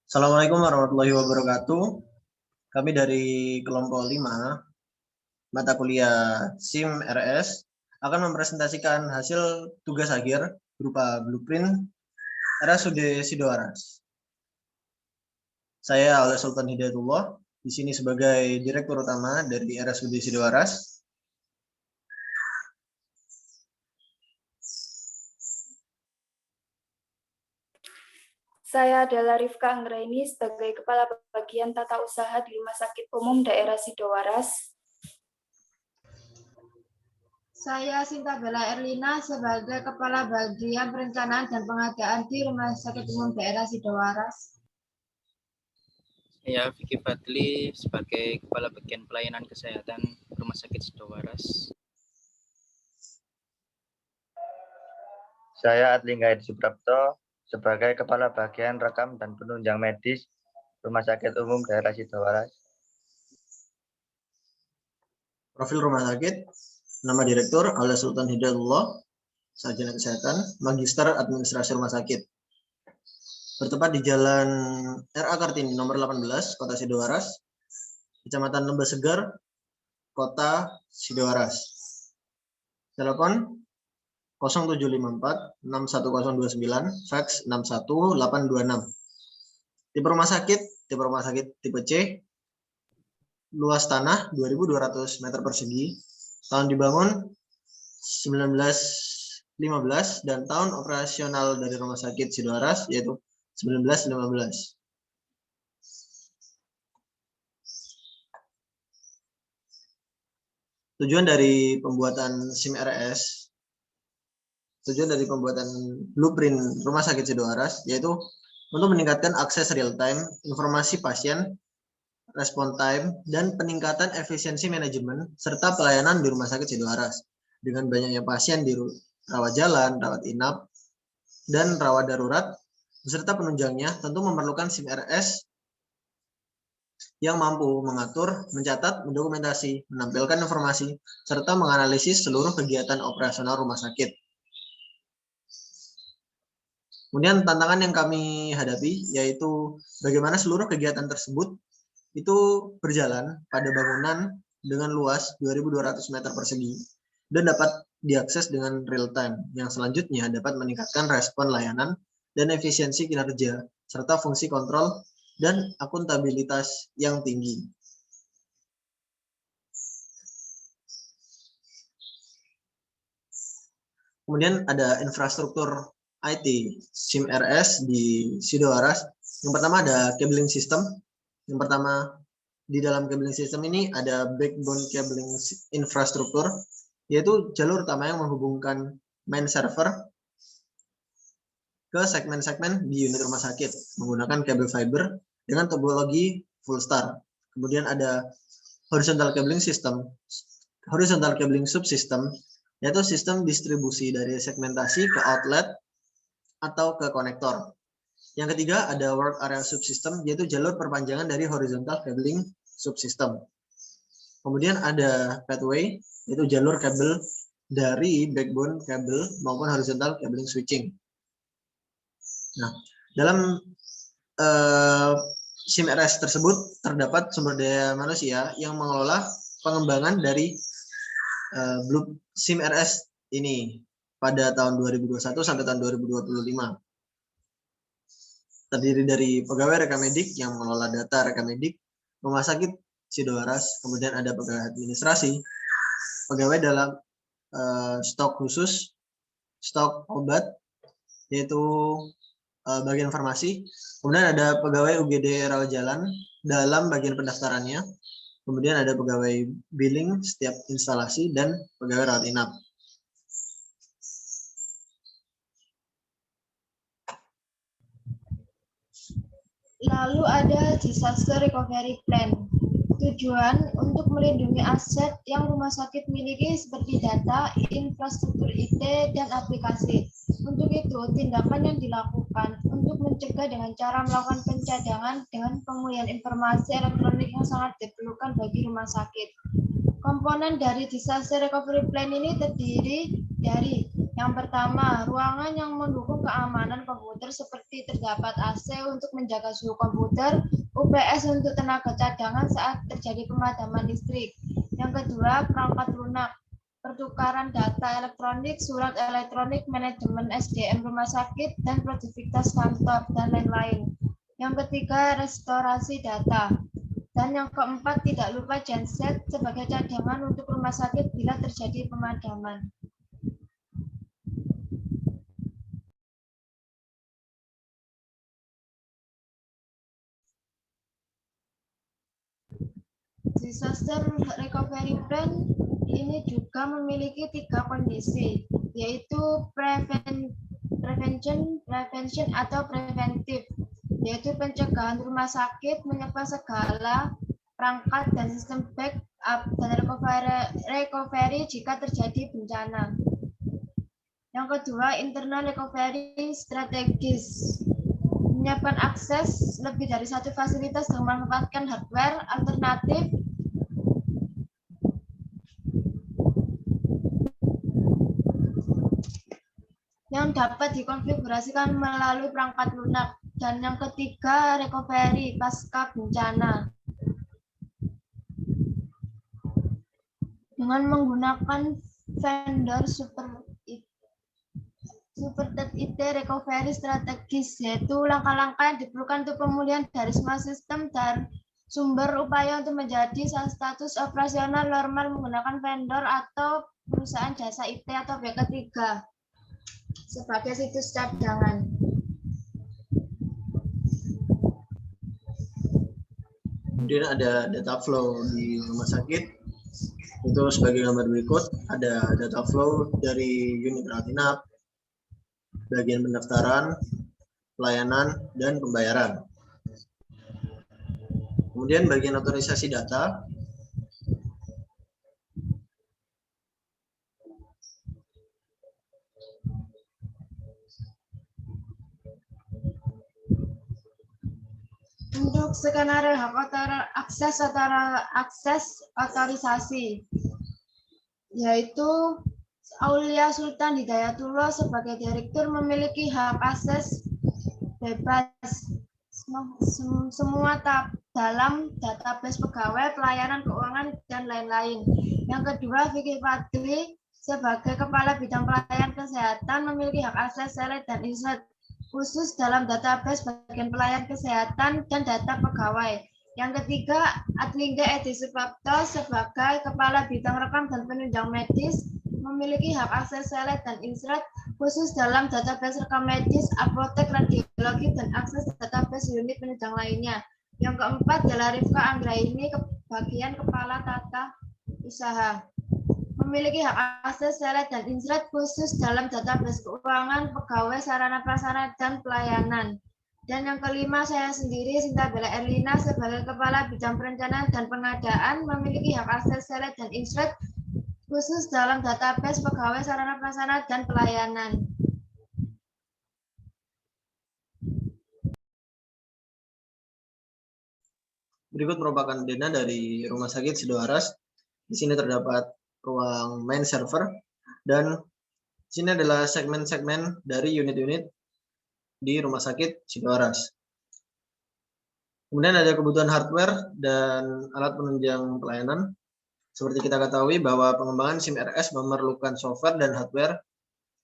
Assalamualaikum warahmatullahi wabarakatuh. Kami dari kelompok 5, mata kuliah SIM RS, akan mempresentasikan hasil tugas akhir berupa blueprint RSUD Sidoaras. Saya Oleh Sultan Hidayatullah, di sini sebagai Direktur Utama dari RSUD Sidoaras. Saya adalah Rifka Anggraini sebagai Kepala Bagian Tata Usaha di Rumah Sakit Umum Daerah Sidoaras. Saya Sinta Bella Erlina sebagai Kepala Bagian Perencanaan dan Pengadaan di Rumah Sakit Umum Daerah Sidoaras. Saya Vicky Fadli sebagai Kepala Bagian Pelayanan Kesehatan Rumah Sakit Sidoaras. Saya Adlingga Edi Suprapto sebagai Kepala Bagian Rekam dan Penunjang Medis Rumah Sakit Umum Daerah Sidoaras. Profil rumah sakit, nama Direktur Oleh Sultan Hidayatullah, Sarjana Kesehatan, Magister Administrasi Rumah Sakit. Bertempat di Jalan R.A. Kartini nomor 18, Kota Sidoaras, Kecamatan Lembah Segar, Kota Sidoaras. Telepon 0754 61029, fax 61826. Tipe rumah sakit tipe C, luas tanah 2.200 meter persegi, tahun dibangun 1915, dan tahun operasional dari rumah sakit Sidoaras yaitu 1915. Tujuan dari pembuatan SIM RS, tujuan dari pembuatan blueprint rumah sakit Sidoaras yaitu untuk meningkatkan akses real time, informasi pasien, respon time, dan peningkatan efisiensi manajemen serta pelayanan di rumah sakit Sidoaras. Dengan banyaknya pasien di rawat jalan, rawat inap, dan rawat darurat, beserta penunjangnya tentu memerlukan SIM RS yang mampu mengatur, mencatat, mendokumentasi, menampilkan informasi, serta menganalisis seluruh kegiatan operasional rumah sakit. Kemudian tantangan yang kami hadapi yaitu bagaimana seluruh kegiatan tersebut itu berjalan pada bangunan dengan luas 2.200 meter persegi dan dapat diakses dengan real time, yang selanjutnya dapat meningkatkan respon layanan dan efisiensi kinerja, serta fungsi kontrol dan akuntabilitas yang tinggi. Kemudian ada infrastruktur IT SIM RS di Sidoaras. Yang pertama ada cabling system. Yang pertama, di dalam cabling system ini ada backbone cabling infrastruktur, yaitu jalur utama yang menghubungkan main server ke segmen-segmen di unit rumah sakit menggunakan kabel fiber dengan topologi full star. Kemudian ada horizontal cabling system, horizontal cabling subsystem, yaitu sistem distribusi dari segmentasi ke outlet atau ke konektor. Yang ketiga ada work area subsystem, yaitu jalur perpanjangan dari horizontal cabling subsystem. Kemudian ada pathway, yaitu jalur kabel dari backbone kabel maupun horizontal cabling switching. Nah, dalam SIM RS tersebut terdapat sumber daya manusia yang mengelola pengembangan dari SIM RS ini pada tahun 2021 sampai tahun 2025. Terdiri dari pegawai rekamedik yang mengelola data rekamedik rumah sakit Sidoaras, kemudian ada pegawai administrasi, pegawai dalam stok khusus, stok obat, yaitu bagian farmasi, kemudian ada pegawai UGD rawat jalan dalam bagian pendaftarannya, kemudian ada pegawai billing setiap instalasi, dan pegawai rawat inap. Lalu ada disaster recovery plan. Tujuan untuk melindungi aset yang rumah sakit miliki seperti data, infrastruktur IT, dan aplikasi. Untuk itu, tindakan yang dilakukan untuk mencegah dengan cara melakukan pencadangan dengan pemulihan informasi elektronik yang sangat diperlukan bagi rumah sakit. Komponen dari disaster recovery plan ini terdiri dari yang pertama, ruangan yang mendukung keamanan komputer seperti seperti terdapat AC untuk menjaga suhu komputer, UPS untuk tenaga cadangan saat terjadi pemadaman listrik. Yang kedua, perangkat lunak, pertukaran data elektronik, surat elektronik, manajemen SDM rumah sakit, dan produktivitas kantor, dan lain-lain. Yang ketiga, restorasi data. Dan yang keempat, tidak lupa genset sebagai cadangan untuk rumah sakit bila terjadi pemadaman. Disaster Recovery Plan ini juga memiliki 3 kondisi, yaitu prevention atau preventif, yaitu pencegahan rumah sakit menyebar segala perangkat dan sistem backup dan recovery jika terjadi bencana. Yang kedua, internal recovery strategis, menyiapkan akses lebih dari satu fasilitas dengan memanfaatkan hardware alternatif yang dapat dikonfigurasikan melalui perangkat lunak. Dan yang ketiga, recovery pasca bencana, dengan menggunakan vendor super IT recovery strategis, yaitu langkah-langkah yang diperlukan untuk pemulihan dari semua sistem dan sumber upaya untuk menjadi status operasional normal menggunakan vendor atau perusahaan jasa IT atau pihak ketiga sebagai situs cadangan. Kemudian ada data flow di rumah sakit. Itu sebagai gambar berikut, ada data flow dari unit rawat inap, bagian pendaftaran, pelayanan, dan pembayaran. Kemudian bagian otorisasi data, untuk skenario hak akses otorisasi, yaitu Aulia Sultan Hidayatullah sebagai direktur memiliki hak akses bebas semua dalam database pegawai, pelayanan keuangan, dan lain-lain. Yang kedua, Vicky Fadli sebagai kepala bidang pelayanan kesehatan memiliki hak akses select dan insert khusus dalam database bagian pelayanan kesehatan dan data pegawai. Yang ketiga, Adlingga Edi Subapto sebagai kepala bidang rekam dan penunjang medis memiliki hak akses select dan insert khusus dalam database rekam medis, apotek, radiologi, dan akses database unit penunjang lainnya. Yang keempat, Dela Rifka Anggraini bagian kepala tata usaha memiliki hak akses select dan insert khusus dalam database keuangan, pegawai, sarana prasarana, dan pelayanan. Dan yang kelima, saya sendiri, Sinta Bella Erlina, sebagai Kepala Bidang Perencanaan dan Pengadaan, memiliki hak akses select dan insert khusus dalam database pegawai, sarana prasarana, dan pelayanan. berikut merupakan dana dari Rumah Sakit Sidoaras. Di sini terdapat ruang main server, dan di sini adalah segmen-segmen dari unit-unit di Rumah Sakit Sidoaras. Kemudian ada kebutuhan hardware dan alat penunjang pelayanan. Seperti kita ketahui bahwa pengembangan SIM RS memerlukan software dan hardware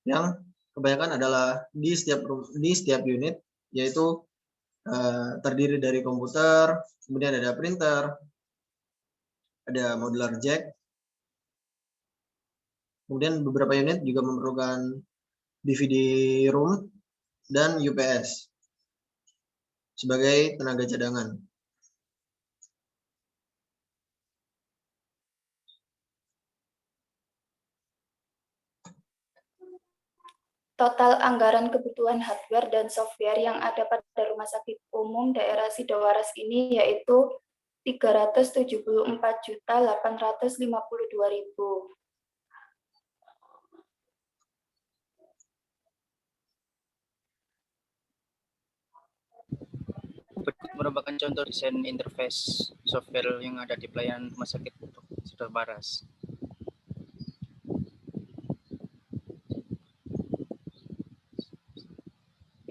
yang kebanyakan adalah di setiap unit, yaitu terdiri dari komputer, kemudian ada printer, ada modular jack, kemudian beberapa unit juga memerlukan DVD room dan UPS sebagai tenaga cadangan. Total anggaran kebutuhan hardware dan software yang ada pada Rumah Sakit Umum Daerah Sidoaras ini yaitu 374.852.000. Berikut merupakan contoh desain interface software yang ada di pelayanan Rumah Sakit Sidoaras.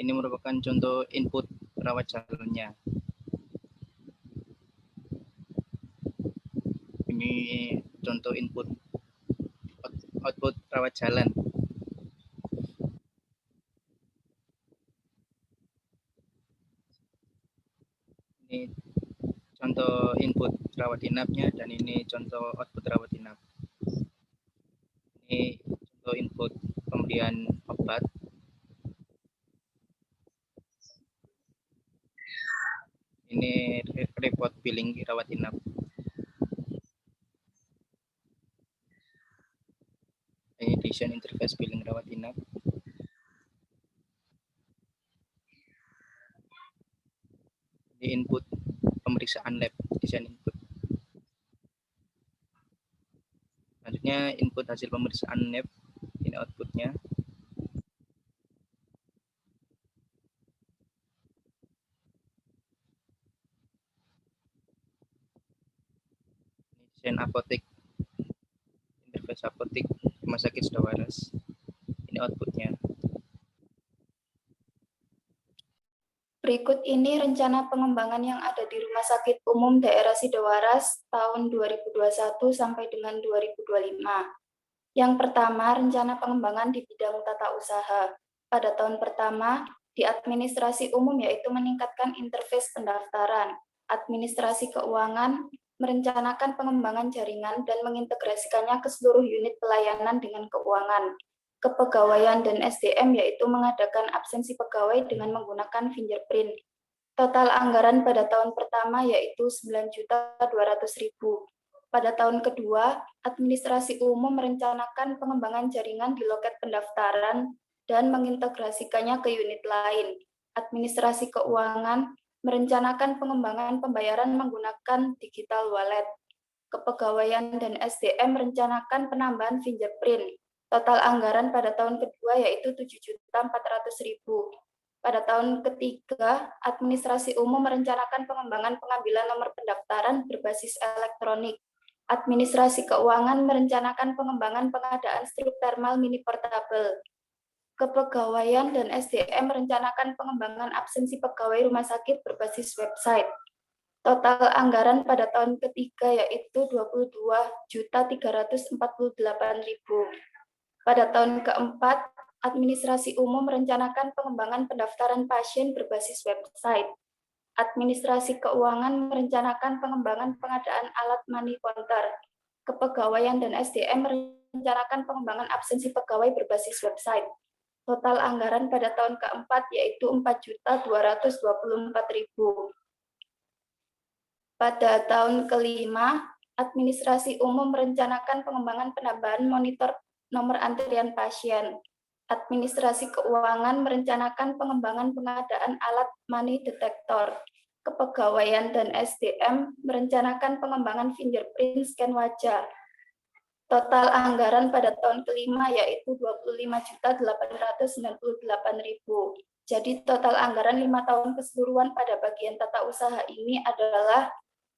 Ini merupakan contoh input rawat jalannya. Ini contoh input output rawat jalan. Ini contoh input rawat inapnya dan ini contoh output rawat inap. Ini contoh input pemberian obat. Ini report billing rawat inap. Ini desain interface billing rawat inap. Ini input pemeriksaan lab, desain input. Selanjutnya input hasil pemeriksaan lab, ini outputnya. Ini desain apotek, interface apotek Rumah Sakit Sudah Waras. Ini outputnya. Berikut ini rencana pengembangan yang ada di Rumah Sakit Umum Daerah Sidowaras tahun 2021 sampai dengan 2025. Yang pertama, rencana pengembangan di bidang tata usaha. Pada tahun pertama, di administrasi umum yaitu meningkatkan interface pendaftaran. Administrasi keuangan merencanakan pengembangan jaringan dan mengintegrasikannya ke seluruh unit pelayanan dengan keuangan. Kepegawaian dan SDM yaitu mengadakan absensi pegawai dengan menggunakan fingerprint. Total anggaran pada tahun pertama yaitu 9.200.000. Pada tahun kedua, administrasi umum merencanakan pengembangan jaringan di loket pendaftaran dan mengintegrasikannya ke unit lain. Administrasi keuangan merencanakan pengembangan pembayaran menggunakan digital wallet. Kepegawaian dan SDM merencanakan penambahan fingerprint. Total anggaran pada tahun kedua yaitu 7.400.000. Pada tahun ketiga, administrasi umum merencanakan pengembangan pengambilan nomor pendaftaran berbasis elektronik. Administrasi keuangan merencanakan pengembangan pengadaan strip thermal mini portable. Kepegawaian dan SDM merencanakan pengembangan absensi pegawai rumah sakit berbasis website. Total anggaran pada tahun ketiga yaitu 22.348.000. Pada tahun keempat, administrasi umum merencanakan pengembangan pendaftaran pasien berbasis website. Administrasi keuangan merencanakan pengembangan pengadaan alat money counter. Kepegawaian dan SDM merencanakan pengembangan absensi pegawai berbasis website. Total anggaran pada tahun keempat yaitu 4.224.000. Pada tahun kelima, administrasi umum merencanakan pengembangan penambahan monitor nomor antrian pasien. Administrasi keuangan merencanakan pengembangan pengadaan alat money detector. Kepegawaian dan SDM merencanakan pengembangan fingerprint scan wajah. Total anggaran pada tahun kelima yaitu 25.898.000. Jadi total anggaran 5 tahun keseluruhan pada bagian tata usaha ini adalah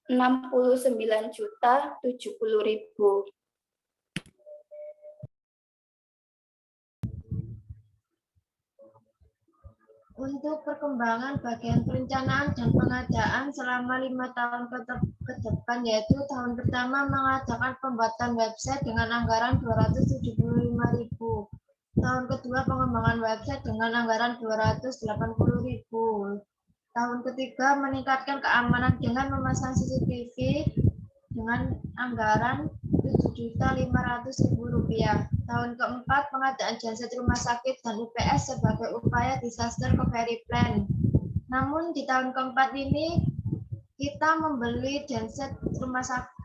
69.070.000. Untuk perkembangan bagian perencanaan dan pengadaan selama 5 tahun ke depan, yaitu tahun pertama mengadakan pembuatan website dengan anggaran 275.000. Tahun kedua pengembangan website dengan anggaran 280.000. Tahun ketiga meningkatkan keamanan dengan memasang CCTV dengan anggaran Rp7.500.000. Tahun keempat, pengadaan genset rumah sakit dan UPS sebagai upaya disaster recovery plan. Namun di tahun keempat ini kita membeli genset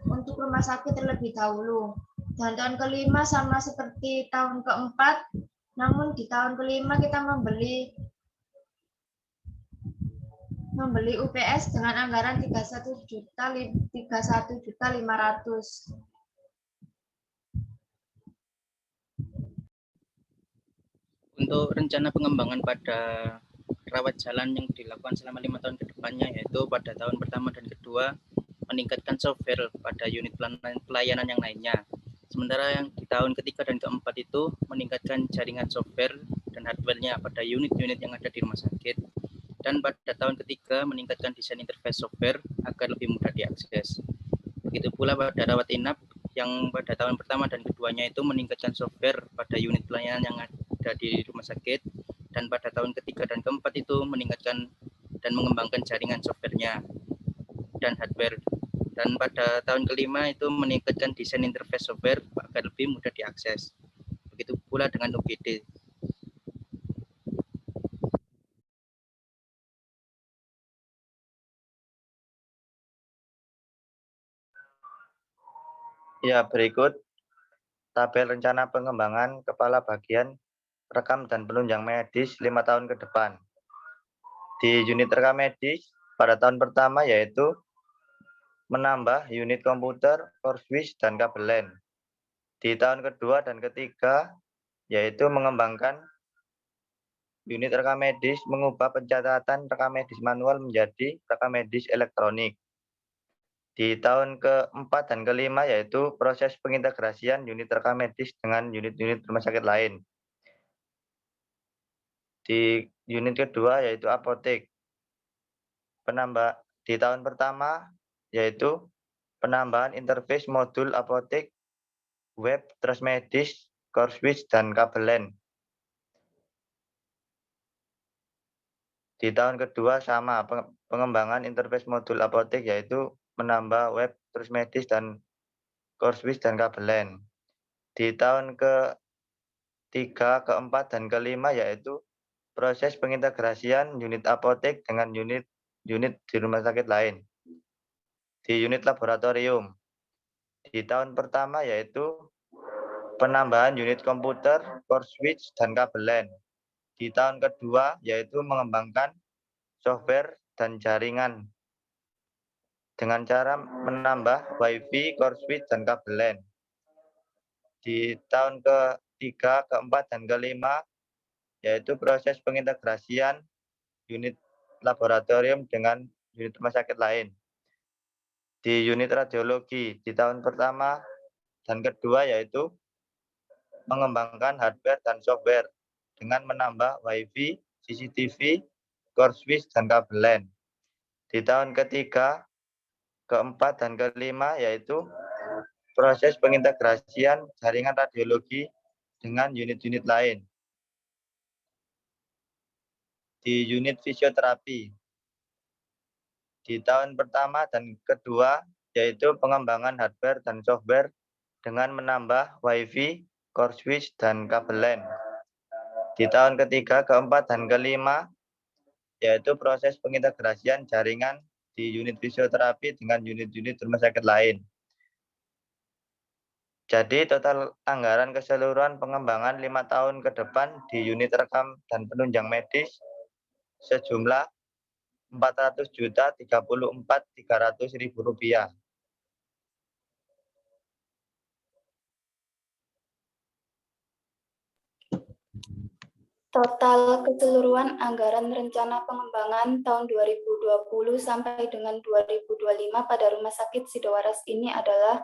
untuk rumah sakit terlebih dahulu. Dan tahun kelima sama seperti tahun keempat, namun di tahun kelima kita membeli UPS dengan anggaran 31.500.000. Untuk rencana pengembangan pada rawat jalan yang dilakukan selama 5 tahun ke depannya, yaitu pada tahun pertama dan kedua meningkatkan software pada unit pelayanan yang lainnya. Sementara yang di tahun ketiga dan keempat itu meningkatkan jaringan software dan hardware-nya pada unit-unit yang ada di rumah sakit. Dan pada tahun ketiga meningkatkan desain interface software agar lebih mudah diakses. Begitu pula pada rawat inap yang pada tahun pertama dan keduanya itu meningkatkan software pada unit pelayanan yang ada di rumah sakit, dan pada tahun ketiga dan keempat itu meningkatkan dan mengembangkan jaringan softwarenya dan hardware. Dan pada tahun kelima itu meningkatkan desain interface software agar lebih mudah diakses. Begitu pula dengan UGD. Ya, berikut tabel rencana pengembangan kepala bagian rekam dan penunjang medis 5 tahun ke depan. Di unit rekam medis pada tahun pertama yaitu menambah unit komputer, core switch, dan kabel LAN. Di tahun kedua dan ketiga yaitu mengembangkan unit rekam medis, mengubah pencatatan rekam medis manual menjadi rekam medis elektronik. Di tahun keempat dan kelima yaitu proses pengintegrasian unit rekam medis dengan unit-unit rumah sakit lain. Di unit kedua yaitu apotek. Di tahun pertama yaitu penambahan interface modul apotek, web, trust medis, core switch, dan kabel LAN. Di tahun kedua sama pengembangan interface modul apotek yaitu menambah web, trust medis, dan core switch, dan kabel LAN. Di tahun ketiga, keempat, dan kelima yaitu proses pengintegrasian unit apotek dengan unit di rumah sakit lain. Di unit laboratorium. Di tahun pertama yaitu penambahan unit komputer, core switch, dan kabel LAN. Di tahun kedua yaitu mengembangkan software dan jaringan dengan cara menambah WiFi, core switch, dan kabel LAN. Di tahun ketiga, keempat, dan kelima yaitu proses pengintegrasian unit laboratorium dengan unit rumah sakit lain. Di unit radiologi di tahun pertama dan kedua yaitu mengembangkan hardware dan software dengan menambah WiFi, CCTV, core switch, dan kabel LAN. Di tahun ketiga, keempat, dan kelima yaitu proses pengintegrasian jaringan radiologi dengan unit-unit lain. Di unit fisioterapi, di tahun pertama dan kedua yaitu pengembangan hardware dan software dengan menambah WiFi, core switch, dan kabel LAN. Di tahun ketiga, keempat, dan kelima yaitu proses pengintegrasian jaringan di unit fisioterapi dengan unit-unit rumah sakit lain. Jadi total anggaran keseluruhan pengembangan 5 tahun ke depan di unit rekam dan penunjang medis sejumlah Rp400.034.300.000. Total keseluruhan anggaran rencana pengembangan tahun 2020 sampai dengan 2025 pada Rumah Sakit Sidowaras ini adalah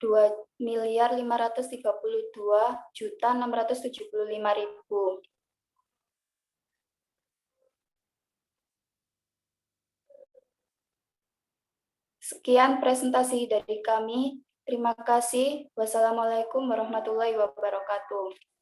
Rp2.532.675.000. Sekian presentasi dari kami. Terima kasih. Wassalamualaikum warahmatullahi wabarakatuh.